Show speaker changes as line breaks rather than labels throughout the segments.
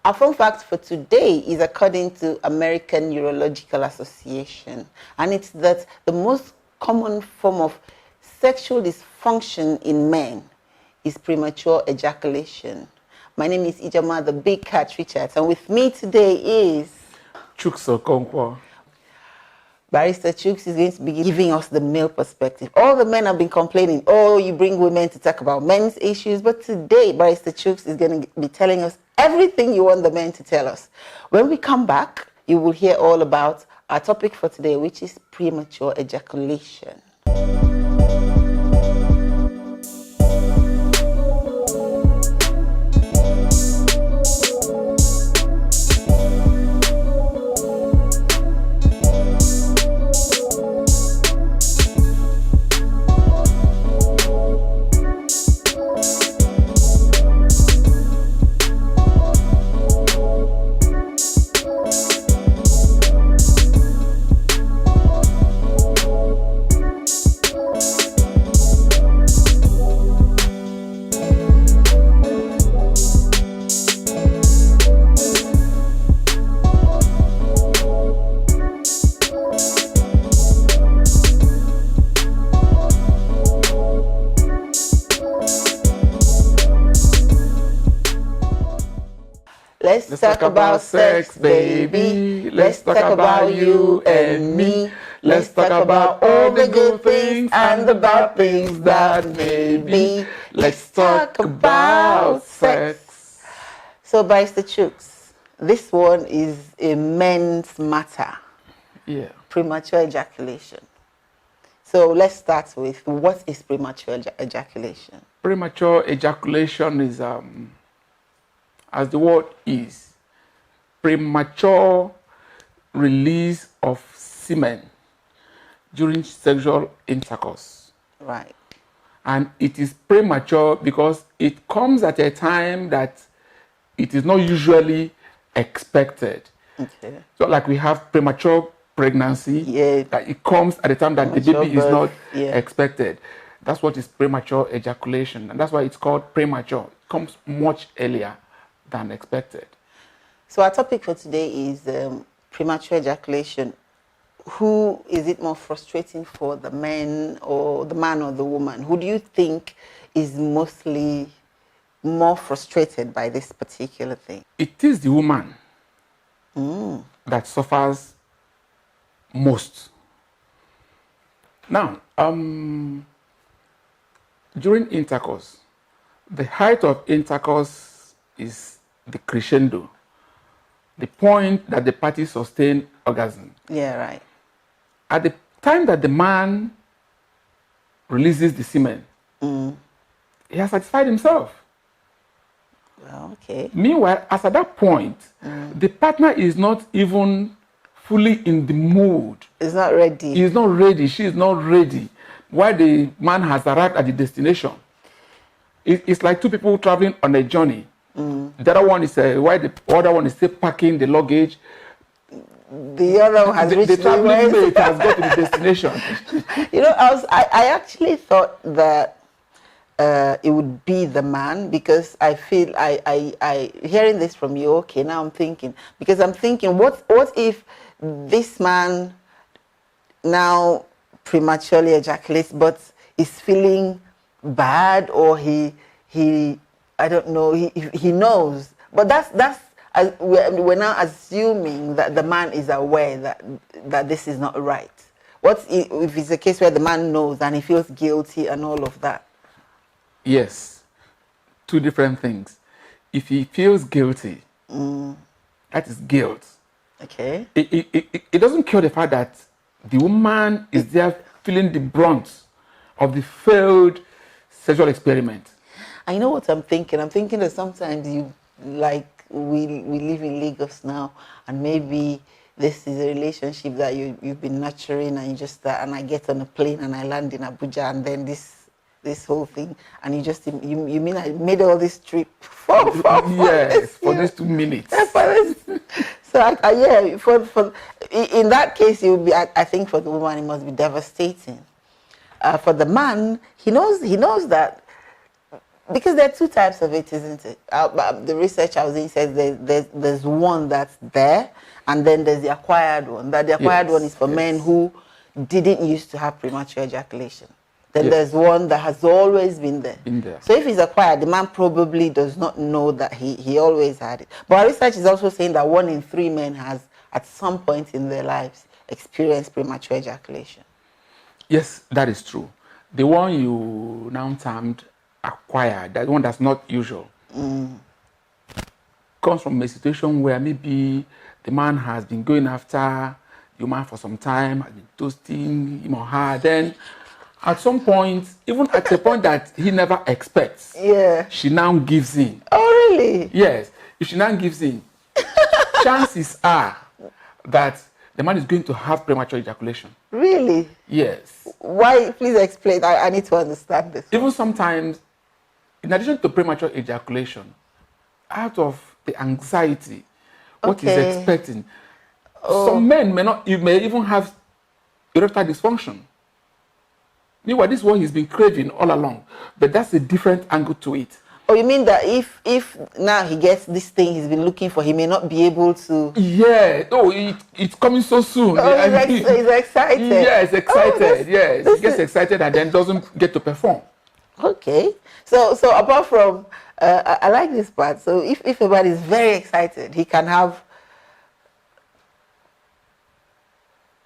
Our fun fact for today is according to American Urological Association, and it's that the most common form of sexual dysfunction in men is premature ejaculation. My name is Ijama, the Big Cat Richards, and with me today is
Chuks Okonkwo.
Barrister Chuks is going to be giving us the male perspective. All the men have been complaining, oh, you bring women to talk about men's issues, but today Barrister Chuks is going to be telling us everything you want the men to tell us. When we come back, you will hear all about our topic for today, which is premature ejaculation. Let's talk about sex, baby. Let's talk about you and me. Let's talk about all the good things and the bad things that may be. Let's talk about sex. So, Barrister Chuks, this one is a men's matter.
Yeah.
Premature ejaculation. So let's start with, what is premature ejaculation?
Premature ejaculation is, as the word is, premature release of semen during sexual intercourse.
Right.
And it is premature because it comes at a time that it is not usually expected.
Okay.
So like we have premature pregnancy,
Yeah.
that it comes at a time that the
Premature
baby is not
birth,
expected. That's what is premature ejaculation. And that's why it's called premature. It comes much earlier than expected.
So our topic for today is premature ejaculation. Who is it more frustrating for, the man or the woman? Who do you think is mostly more frustrated by this particular thing?
It is the woman that suffers most. Now, during intercourse, the height of intercourse is the crescendo, the point that the parties sustain orgasm.
Yeah, right.
At the time that the man releases the semen, he has satisfied himself.
Well, okay.
Meanwhile, as at that point, the partner is not even fully in the mood.
It's not ready.
He is not ready. She is not ready. While the man has arrived at the destination. It's like two people traveling on a journey. The other one is while the other one is still packing the luggage.
The other one has reached
the traveling mate has got to the destination.
You know, I actually thought that it would be the man, because I feel I hearing this from you. Okay, now I'm thinking, what if this man now prematurely ejaculates, but is feeling bad, or he I don't know, he knows, but that's we're now assuming that the man is aware that this is not right. What if it's a case where the man knows and he feels guilty and all of that?
Yes, two different things. If he feels guilty, that is guilt.
Okay.
It doesn't cure the fact that the woman is there feeling the brunt of the failed sexual experiment.
I know what I'm thinking. I'm thinking that sometimes we live in Lagos now, and maybe this is a relationship that you've been nurturing, and you just start, and I get on a plane and I land in Abuja, and then this whole thing, and you mean I made all this trip for
yes, for these 2 minutes.
So in that case, it would be. I think for the woman it must be devastating. For the man, he knows that Because there are two types of it, isn't it? The research I was in says there's one that's there, and then there's the acquired one. That the acquired one is for men who didn't used to have premature ejaculation. Then there's one that has always been there. So if it's acquired, the man probably does not know that he always had it. But our research is also saying that 1 in 3 men has, at some point in their lives, experienced premature ejaculation.
Yes, that is true. The one you now termed acquired, that one that's not usual, comes from a situation where maybe the man has been going after the woman for some time, has been toasting him or her, then at some point, even at a point that he never expects, she now gives in.
Oh, really?
Yes. If she now gives in, chances are that the man is going to have premature ejaculation.
Really?
Yes.
Why? Please explain. I need to understand this.
Even sometimes, in addition to premature ejaculation, out of the anxiety, what he's expecting, some men may even have erectile dysfunction. Meanwhile, this is what he's been craving all along, but that's a different angle to it.
Oh, you mean that if now he gets this thing he's been looking for, he may not be able to?
Yeah. Oh, it's coming so soon.
Oh, he's excited.
Yes, excited. Yes, he gets excited and then doesn't get to perform.
Okay. So apart from, I like this part. So if a man is very excited, he can have.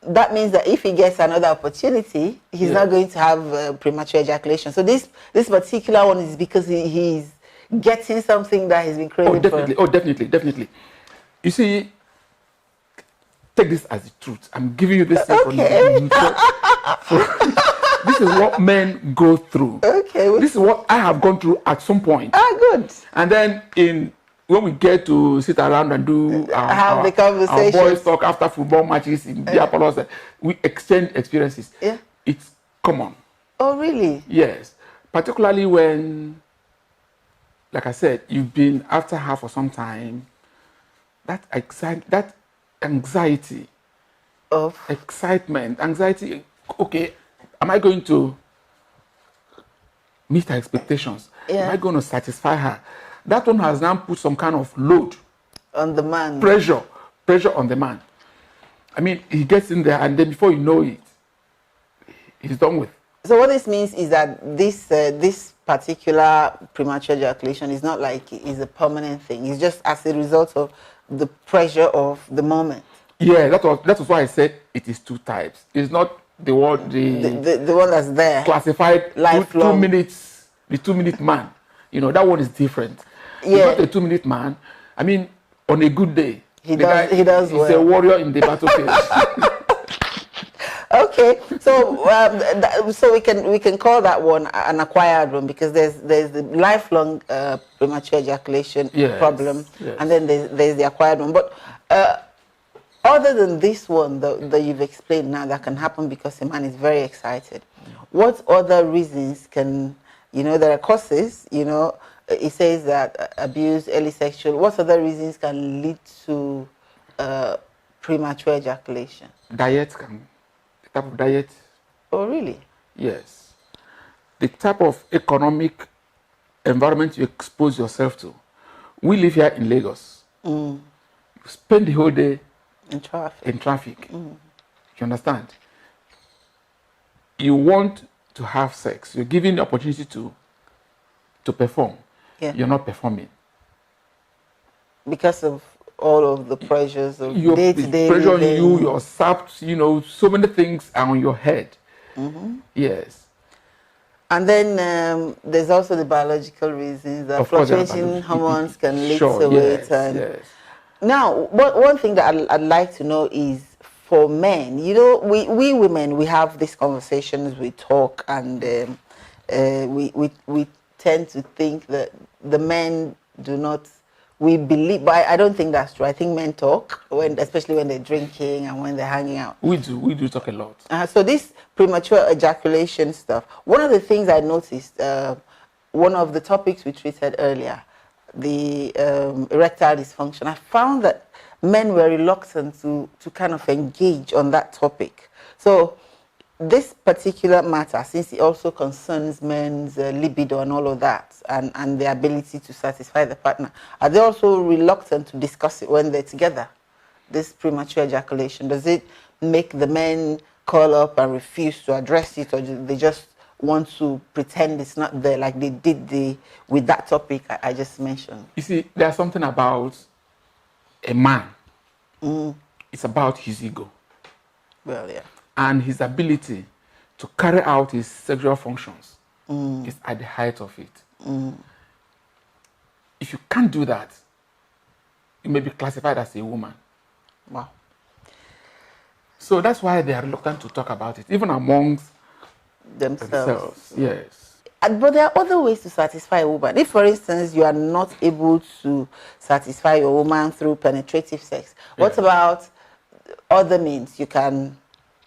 That means that if he gets another opportunity, he's not going to have premature ejaculation. So this particular one is because he's getting something that he's been craving for.
Oh, definitely. You see, take this as the truth. I'm giving you this information. This is what men go through.
Okay.
This is what I have gone through at some point.
Good.
And then when we get to sit around and do
have the conversation,
our boys talk after football matches in beer parlors, we exchange experiences.
Yeah.
It's common.
Oh, really?
Yes. Particularly when, like I said, you've been after her for some time, that anxiety
of
excitement, anxiety, okay, am I going to meet her expectations? Am I going to satisfy her? That one has now put some kind of load
on the man.
Pressure on the man. I mean, he gets in there and then before you know it, he's done with.
So what this means is that this particular premature ejaculation is not like it's a permanent thing. It's just as a result of the pressure of the moment.
Yeah, that was why I said it is 2 types. It's not the one
that's there
classified
lifelong.
2 minutes, the 2-minute man. You know, that one is different.
Yeah.
He's not a 2-minute man. I mean, on a good day,
he does
he's a warrior in the battlefield.
Okay, so we can call that one an acquired one because there's the lifelong premature ejaculation problem, and then there's the acquired one. But other than this one that you've explained now that can happen because a man is very excited, what other reasons can, there are causes, it says that abuse, early sexual, what other reasons can lead to premature ejaculation?
The type of diet.
Oh, really?
Yes. The type of economic environment you expose yourself to. We live here in Lagos. You spend the whole day in traffic. You understand? You want to have sex. You're given the opportunity to perform. Yeah. You're not performing.
Because of all of the pressures of day-to-day
pressure
living.
on you, you're sapped, so many things are on your head. Yes.
And then there's also the biological reasons that fluctuating hormones can lead to weight.
Yes.
Now, one thing that I'd like to know is for men, we women, we have these conversations, we talk, and we tend to think that the men do not, we believe, but I don't think that's true. I think men talk, especially when they're drinking and when they're hanging out.
We do talk a lot.
So this premature ejaculation stuff, one of the things I noticed, one of the topics we treated earlier, the erectile dysfunction, I found that men were reluctant to kind of engage on that topic. So this particular matter, since it also concerns men's libido and all of that, and the ability to satisfy the partner, are they also reluctant to discuss it when they're together? This premature ejaculation, does it make the men call up and refuse to address it, or do they just want to pretend it's not there, like they did with that topic I just mentioned?
You see, there's something about a man. It's about his ego.
Well, yeah.
And his ability to carry out his sexual functions is at the height of it. If you can't do that, you may be classified as a woman.
Wow.
So that's why they are reluctant to talk about it, even amongst
Themselves.
Yes.
But there are other ways to satisfy a woman. If, for instance, you are not able to satisfy your woman through penetrative sex, what about other means? You can,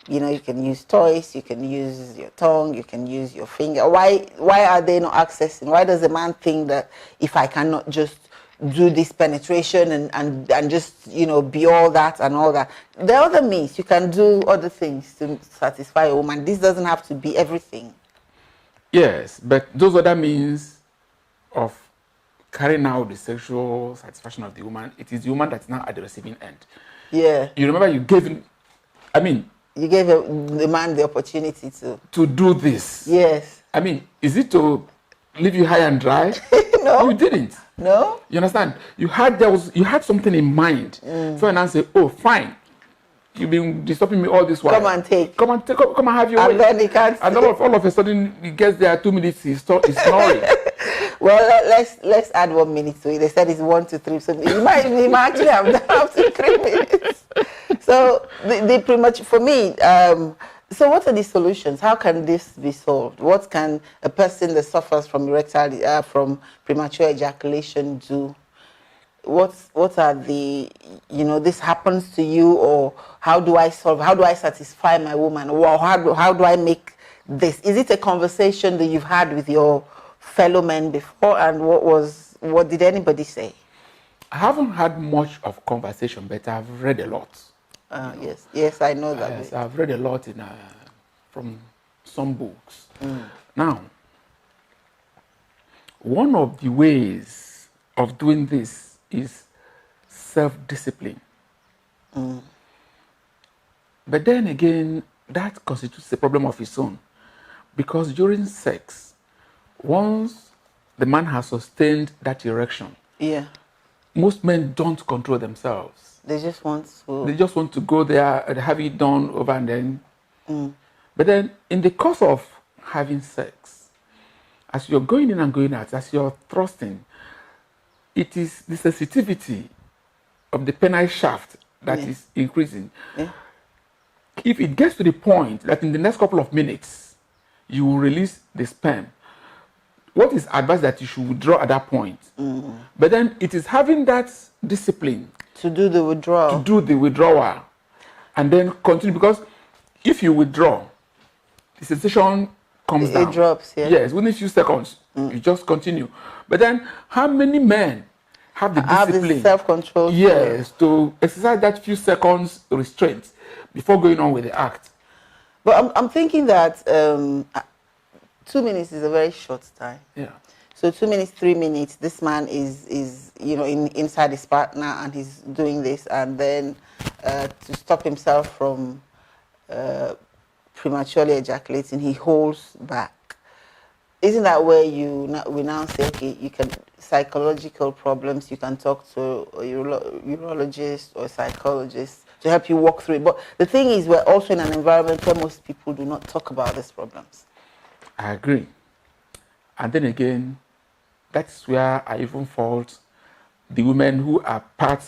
you can use toys, you can use your tongue, you can use your finger. Why are they not accessing? Why does a man think that if I cannot just do this penetration and just, be all that and all that? There are other means. You can do other things to satisfy a woman. This doesn't have to be everything.
Yes, but those other means of carrying out the sexual satisfaction of the woman, it is the woman that's now at the receiving end.
Yeah.
You remember you gave him,
you gave the man the opportunity
to do this.
Yes.
Is it to leave you high and dry?
No.
You didn't.
No.
You understand? You had something in mind. So and I say, oh, fine. You've been disturbing me all this while.
Come and take.
Come and have your way.
And then he can't.
And all of a sudden, he gets there 2 minutes, he's snoring.
Well, let's add 1 minute to it. They said it's 1 to 3, so we might actually have done up to 3 minutes. So the premature, for me, so what are the solutions? How can this be solved? What can a person that suffers from from premature ejaculation do? What are the, this happens to you, or how do I satisfy my woman? Or how do I make this? Is it a conversation that you've had with your fellow men before, and what did anybody say?
I haven't had much of conversation, but I've read a lot.
Yes, I know that.
Yes, I've read a lot from some books. Now, one of the ways of doing this is self-discipline. But then again, that constitutes a problem of its own, because during sex, once the man has sustained that erection, most men don't control themselves.
They just want
to go there and have it done over and then. But then, in the course of having sex, as you're going in and going out, as you're thrusting, it is the sensitivity of the penile shaft that is increasing. If it gets to the point that in the next couple of minutes, you will release the sperm, what is advised that you should withdraw at that point. But then it is having that discipline
to do the
withdrawal and then continue, because if you withdraw, the sensation comes down.
It drops,
Yes, within a few seconds, you just continue. But then, how many men have the discipline,
the self-control?
Yes, to exercise that few seconds restraint before going on with the act?
But I'm thinking that 2 minutes is a very short time.
Yeah.
So 2 minutes, 3 minutes, this man is inside his partner and he's doing this, and then to stop himself from prematurely ejaculating, he holds back. Isn't that where we now say, okay, you can, psychological problems, you can talk to a urologist or a psychologist to help you walk through it. But the thing is, we're also in an environment where most people do not talk about these problems.
I agree. And then again, that's where I even fault the women who are part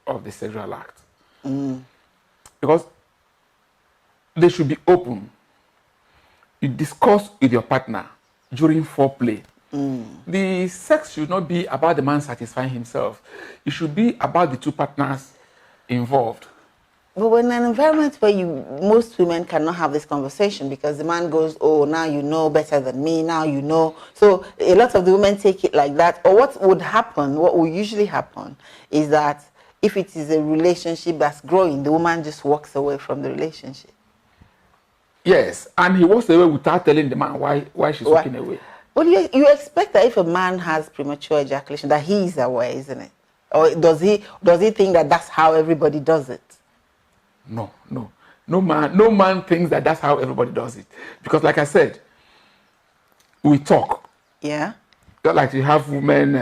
of the sexual act. Because they should be open. You discuss with your partner during foreplay. The sex should not be about the man satisfying himself. It should be about the two partners involved.
But when in an environment where most women cannot have this conversation, because the man goes, oh, now you know better than me, now you know. So a lot of the women take it like that. Or what will usually happen is that if it is a relationship that's growing, the woman just walks away from the relationship.
Yes, and he walks away without telling the man why she's walking away.
Well, you expect that if a man has premature ejaculation, that he is aware, isn't it? Or does he think that that's how everybody does it?
No man thinks that that's how everybody does it, because like I said, we talk.
Yeah.
Not like you have women.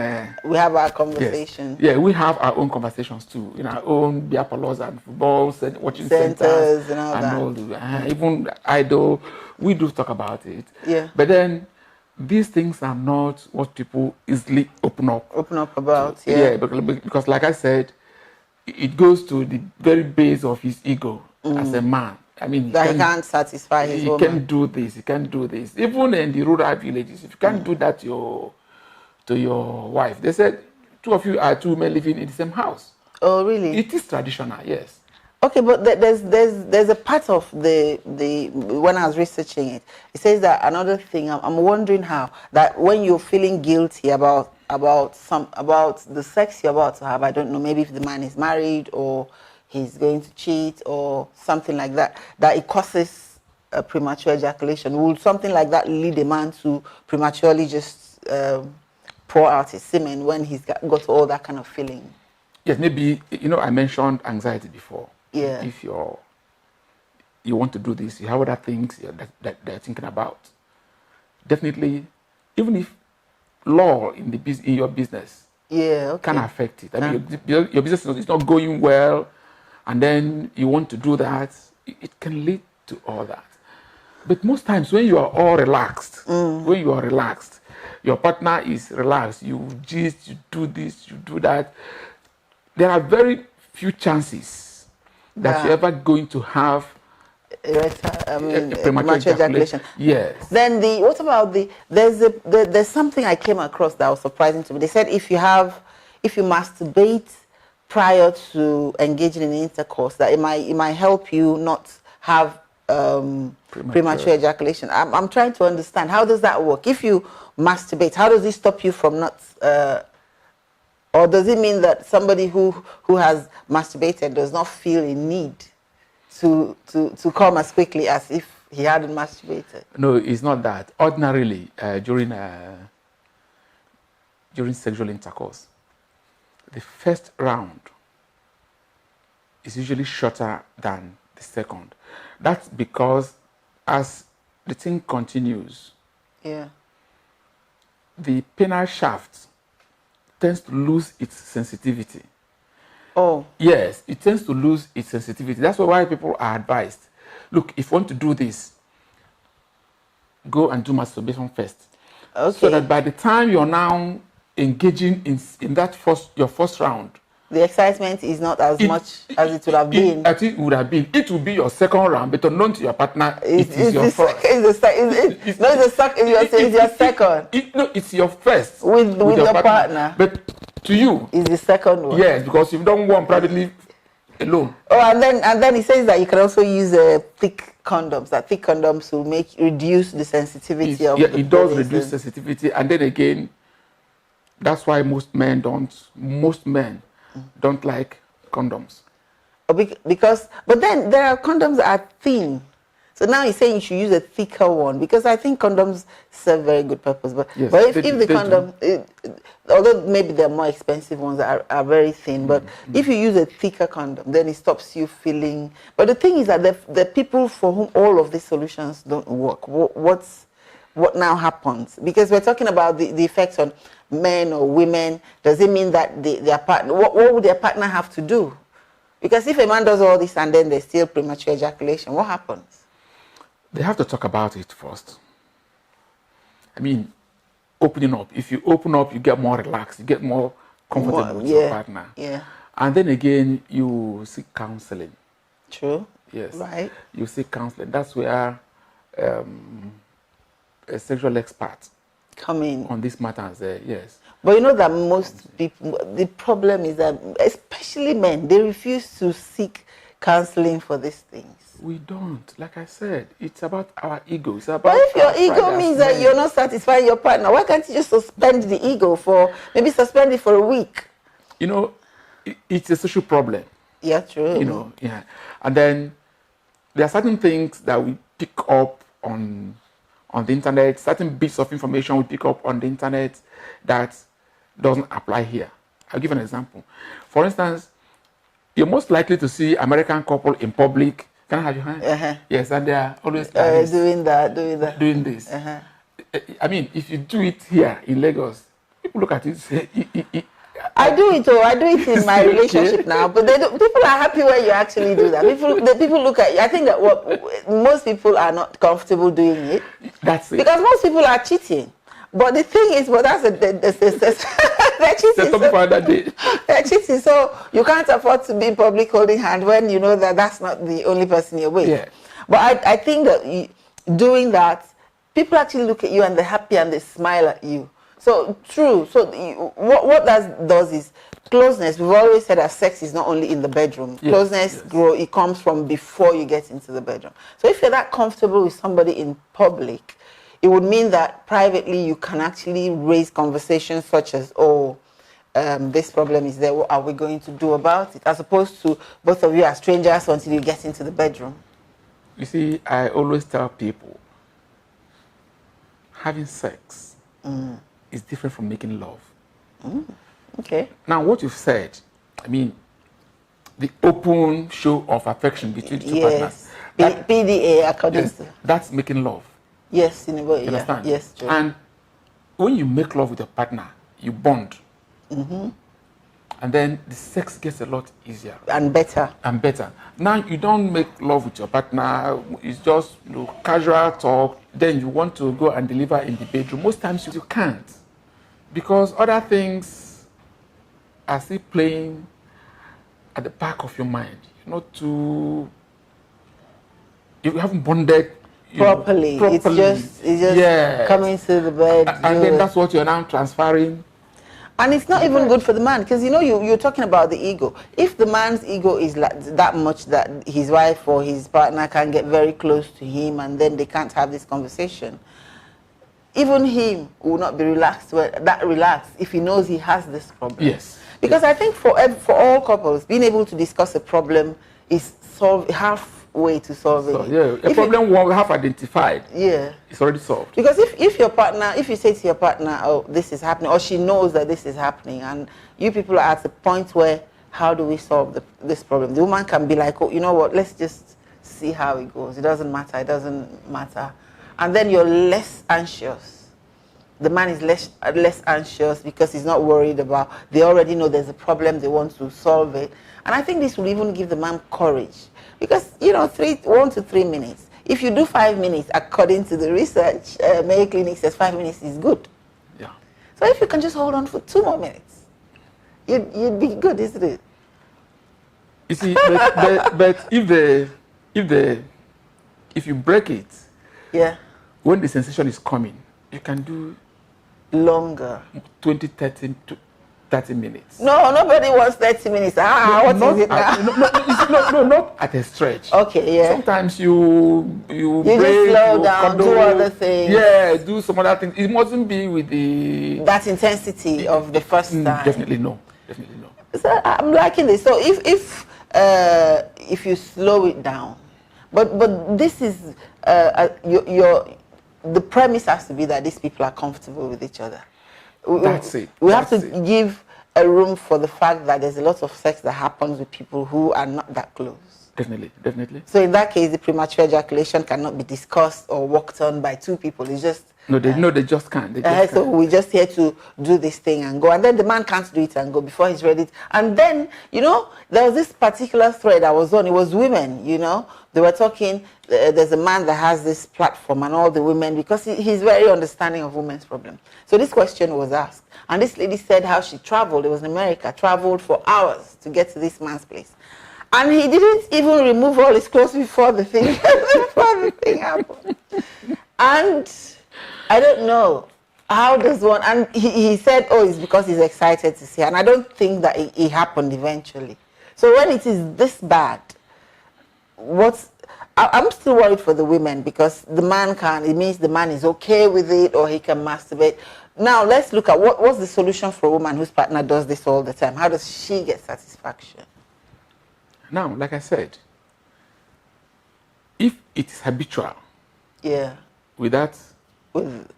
We have our conversation.
Yes. Yeah, we have our own conversations too, in our own beer parlors and football watching centers
and all that.
Even idol, we do talk about it.
Yeah.
But then these things are not what people easily open up
about.
To. Yeah, because like I said, it goes to the very base of his ego as a man. I mean,
that he can't satisfy his woman.
He can't do this. He can't do this. Even in the rural villages, if you can't do that to your wife, they said two of you are two men living in the same house.
Oh, really?
It is traditional, yes.
Okay, but there's a part of the when I was researching it, it says that another thing. I'm wondering how that when you're feeling guilty about the sex you're about to have, I don't know, maybe if the man is married or he's going to cheat or something like that, that it causes a premature ejaculation. Would something like that lead a man to prematurely just pour out his semen when he's got all that kind of feeling?
Yes, maybe, I mentioned anxiety before.
Yeah.
If you want to do this, you have other things that they're thinking about. Definitely, even if law in your business can affect it. I mean, your business is not going well, and then you want to do that, it can lead to all that. But most times when you are all relaxed, your partner is relaxed, you gist, you do this, you do that, there are very few chances that you're ever going to have
premature ejaculation.
Yes.
Then what about there's something I came across that was surprising to me. They said if you masturbate prior to engaging in intercourse, that it might help you not have premature ejaculation. I'm trying to understand, how does that work? If you masturbate, how does it stop you from not or does it mean that somebody who has masturbated does not feel a need to come as quickly as if he hadn't masturbated?
No, it's not that. Ordinarily, during sexual intercourse, the first round is usually shorter than the second. That's because as the thing continues, the penile shaft tends to lose its sensitivity.
Oh.
Yes, it tends to lose its sensitivity. That's why people are advised, look, if you want to do this, go and do masturbation first.
Okay.
So that by the time you're now engaging in that your first round,
the excitement is not as much as it would have been.
It would have been. It will be your second round, but unknown to your partner, it is your first.
It's your second.
It's your first
with your partner.
But to you,
it's the second one.
Yes, because you've done one privately alone.
Oh, and then he says that you can also use thick condoms. That thick condoms will reduce the sensitivity of.
Yeah, it does reduce sensitivity, and then again, that's why most men don't like condoms.
But then there are condoms that are thin. So now he's saying you should use a thicker one, because I think condoms serve very good purpose. But if the condom, although maybe there are more expensive ones that are very thin, but if you use a thicker condom, then it stops you feeling. But the thing is that the people for whom all of these solutions don't work, what now happens? Because we're talking about the effects on men or women. Does it mean that their partner, what would their partner have to do? Because if a man does all this and then there's still premature ejaculation, what happens?
They have to talk about it first. I mean, opening up. If you open up, you get more relaxed, you get more comfortable with your partner.
Yeah.
And then again, you seek counseling.
True.
Yes.
Right.
You seek counseling. That's where a sexual expert
come in
on this matter. Yes.
But you know that most people, the problem is that, especially men, they refuse to seek counseling for these things.
We don't. Like I said, it's about our ego. It's about.
But if your ego means that you're not satisfying your partner, why can't you just suspend the ego suspend it for a week?
You know, it's a social problem.
Yeah, true.
You know, yeah. And then there are certain things that we pick up on the internet, certain bits of information we pick up on the internet that doesn't apply here. I'll give an example. For instance, you're most likely to see American couple in public. Can I have your hand?
Uh-huh.
Yes, and they are always
doing
this.
Uh-huh.
I mean, if you do it here in Lagos, people look at it and say,
I do it. I do it in my relationship now. But people are happy when you actually do that. People look at you. I think that most people are not comfortable doing it.
That's it.
Because most people are cheating. But the thing is, they're cheating. They're cheating. So you can't afford to be in public holding hand when you know that that's not the only person you're with.
Yeah.
But I think that doing that, people actually look at you and they're happy and they smile at you. So true. So what that does is closeness. We've always said that sex is not only in the bedroom. Yes, closeness it comes from before you get into the bedroom. So if you're that comfortable with somebody in public, it would mean that privately you can actually raise conversations such as, this problem is there. What are we going to do about it? As opposed to both of you are strangers until you get into the bedroom.
You see, I always tell people, having sex is different from making love.
Okay.
Now, what you've said, I mean, the open show of affection between two partners.
PDA, according to.
That's making love.
Yes, in a way.
You understand?
Yes, true.
And when you make love with your partner, you bond. And then the sex gets a lot easier.
And better.
Now, you don't make love with your partner. It's just casual talk. Then you want to go and deliver in the bedroom. Most times you can't. Because other things are still playing at the back of your mind. You haven't bonded
properly. It's just coming to the bed.
And then that's what you're now transferring.
And it's not even good for the man, because you're talking about the ego. If the man's ego is like that much that his wife or his partner can get very close to him and then they can't have this conversation, even him will not be relaxed if he knows he has this problem.
Yes.
Because I think for all couples, being able to discuss a problem is halfway to solving it.
A problem we have identified.
Yeah.
It's already solved.
Because if your partner, if you say to your partner, oh, this is happening, or she knows that this is happening, and you people are at the point where, how do we solve this problem? The woman can be like, oh, you know what, let's just see how it goes. It doesn't matter. And then you're less anxious. The man is less anxious because he's not worried about, they already know there's a problem, they want to solve it. And I think this will even give the man courage. Because, 1 to 3 minutes. If you do 5 minutes, according to the research, Mayo Clinic says 5 minutes is good.
Yeah.
So if you can just hold on for 2 more minutes, you'd be good, isn't it?
You see, but if you break it, when the sensation is coming, you can do
longer.
20, 30 minutes.
No, nobody wants 30 minutes. What is it now?
No, not at a stretch.
Okay, yeah.
Sometimes you break,
just slow down, do other things.
Yeah, do some other things. It mustn't be with
that intensity of the first time.
Definitely no.
So I'm liking this. So if you slow it down, but this is the premise has to be that these people are comfortable with each other.
That's it.
We have to give a room for the fact that there's a lot of sex that happens with people who are not that close.
Definitely.
So in that case, the premature ejaculation cannot be discussed or worked on by two people. It's just
they just can't.
So we're just here to do this thing and go. And then the man can't do it and go before he's ready. And then, there was this particular thread I was on. It was women, They were talking, there's a man that has this platform and all the women, because he's very understanding of women's problem. So this question was asked. And this lady said how she traveled. It was in America. Traveled for hours to get to this man's place. And he didn't even remove all his clothes before the thing happened. And I don't know, how does one, and he said, it's because he's excited to see her. And I don't think that it happened eventually. So when it is this bad, I'm still worried for the women, because it means the man is okay with it, or he can masturbate. Now let's look at what's the solution for a woman whose partner does this all the time. How does she get satisfaction?
Now, like I said, it is habitual.
Yeah.
With that,
With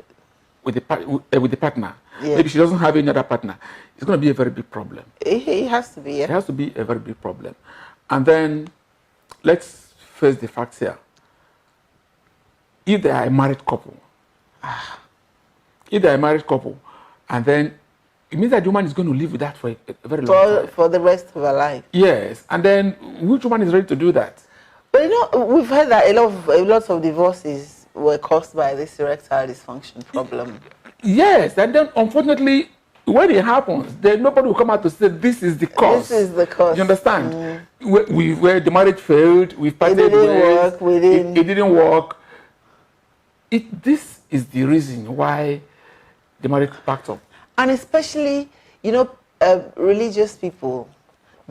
with the partner.
Yeah.
Maybe she doesn't have any other partner. It's going to be a very big problem.
it has to be.
It
Yeah.
has to be a very big problem. And then let's face the facts here. If they are a married couple, and then it means that the woman is going to live with that for a very long time.
For the rest of her life.
Yes. And then which woman is ready to do that?
But you know, we've heard that a lot of divorces were caused by this erectile dysfunction problem.
Yes, and then unfortunately, when it happens, then nobody will come out to say this is the cause.
This is the cause.
You understand? Where the marriage failed, we parted ways. It didn't work. This is the reason why the marriage packed up. And
especially, you know, religious people,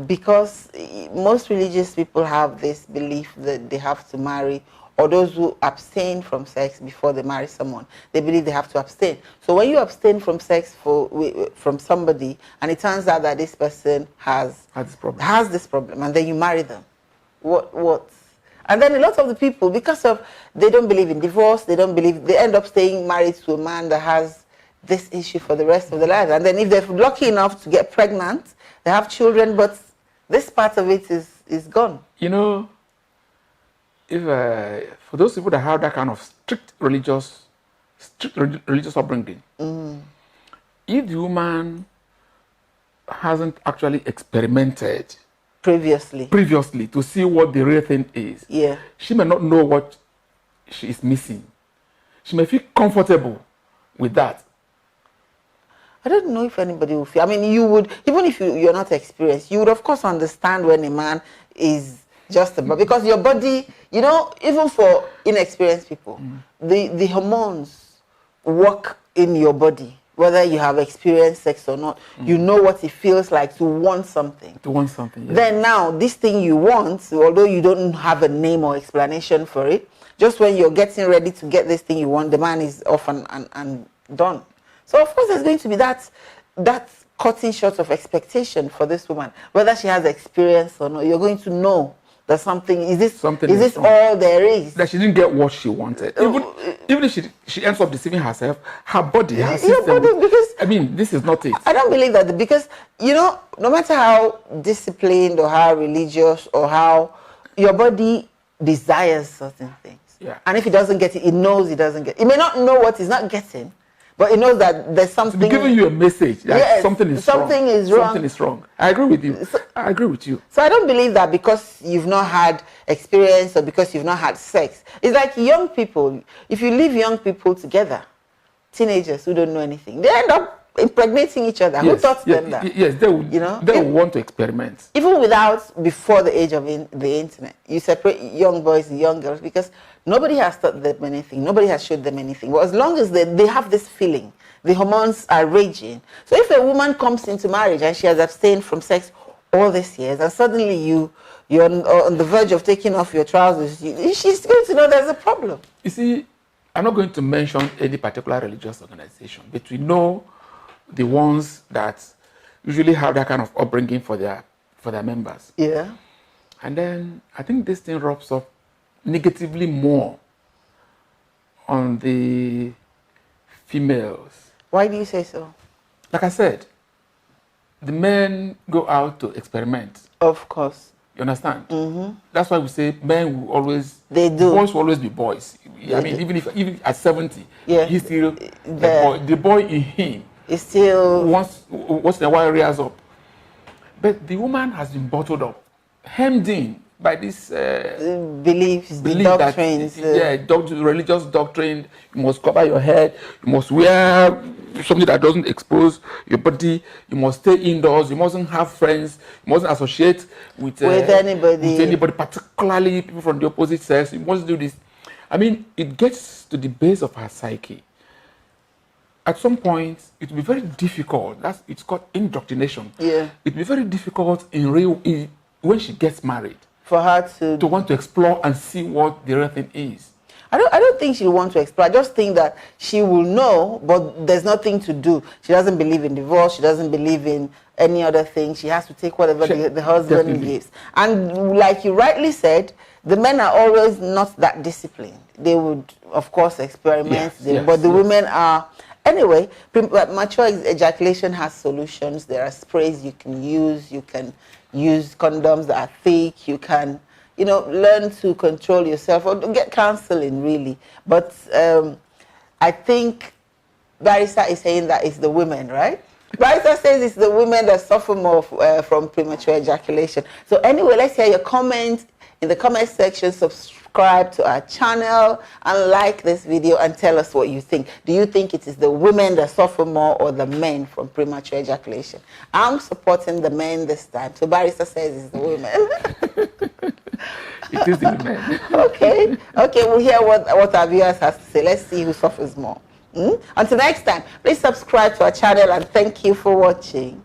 because most religious people have this belief that they have to marry, or those who abstain from sex before they marry someone, they believe they have to abstain. So when you abstain from sex from somebody, and it turns out that this person has this problem, and then you marry them, what? And then a lot of the people, because of they don't believe in divorce, they end up staying married to a man that has this issue for the rest of their lives. And then if they're lucky enough to get pregnant, they have children, but this part of it is gone.
You know, if for those people that have that kind of strict religious upbringing, if the woman hasn't actually experimented previously to see what the real thing is, she may not know what she is missing. She may feel comfortable with that.
I don't know if anybody will feel. I mean, you would, even if you're not experienced, you would of course understand when a man is just about, because your body, you know, even for inexperienced people, the hormones work in your body, whether you have experienced sex or not. You know what it feels like to want something.
Yeah.
Then now, this thing you want, although you don't have a name or explanation for it, just when you're getting ready to get this thing you want, the man is off and done. So of course there's going to be that cutting short of expectation for this woman, whether she has experience or not. You're going to know that is this all there is?
That she didn't get what she wanted. Even if she ends up deceiving herself, her body, her system.
Because
I mean, this is not it.
I don't believe that, because, you know, no matter how disciplined or how religious or how your body desires certain things.
Yeah.
And if it doesn't get it, it knows it doesn't get it. It may not know what it's not getting, but it knows that there's something.
It's giving you a message that something is wrong. Something is wrong. I agree with you. I agree with you.
So I don't believe that because you've not had experience or because you've not had sex. It's like young people. If you leave young people together, teenagers who don't know anything, they end up impregnating each other. Who taught them that?
Yes, they will. You know, they will want to experiment.
Even before the age of the internet, you separate young boys and young girls because nobody has taught them anything. Nobody has showed them anything. But as long as they have this feeling, the hormones are raging. So if a woman comes into marriage and she has abstained from sex all these years, and suddenly you're on the verge of taking off your trousers, she's going to know there's a problem.
You see, I'm not going to mention any particular religious organization, but we know the ones that usually have that kind of upbringing for their members.
Yeah.
And then I think this thing rubs up negatively more on the females.
Why do you say so?
Like I said, the men go out to experiment.
Of course.
You understand? That's why we say men will always...
They do.
Boys will always be boys. I mean, even at 70, he's still the boy in him.
It's still...
Once in a while rears up. But the woman has been bottled up, hemmed in by this
beliefs, doctrines.
Religious doctrine. You must cover your head. You must wear something that doesn't expose your body. You must stay indoors. You mustn't have friends. You mustn't associate with anybody, particularly people from the opposite sex. You must do this. I mean, it gets to the base of her psyche. At some point, it will be very difficult. It's called indoctrination.
Yeah.
It will be very difficult when she gets married
for her to
want to explore and see what the real thing is.
I don't think she'll want to explore. I just think that she will know, but there's nothing to do. She doesn't believe in divorce. She doesn't believe in any other thing. She has to take whatever the husband
Definitely.
gives. And like you rightly said, the men are always not that disciplined. They would, of course, experiment, but the women are. Anyway, premature ejaculation has solutions. There are sprays you can use. You can use condoms that are thick. You can, you know, learn to control yourself or get counseling, really. But I think Barrister is saying that it's the women, right? Barrister says it's the women that suffer more from premature ejaculation. So anyway, let's hear your comments in the comment section. Subscribe to our channel and like this video and tell us what you think. Do you think it is the women that suffer more or the men from premature ejaculation? I'm supporting the men this time. So Barrister says it's the women.
It is the women.
Okay, we'll hear what our viewers has to say. Let's see who suffers more. Until next time, please subscribe to our channel and thank you for watching.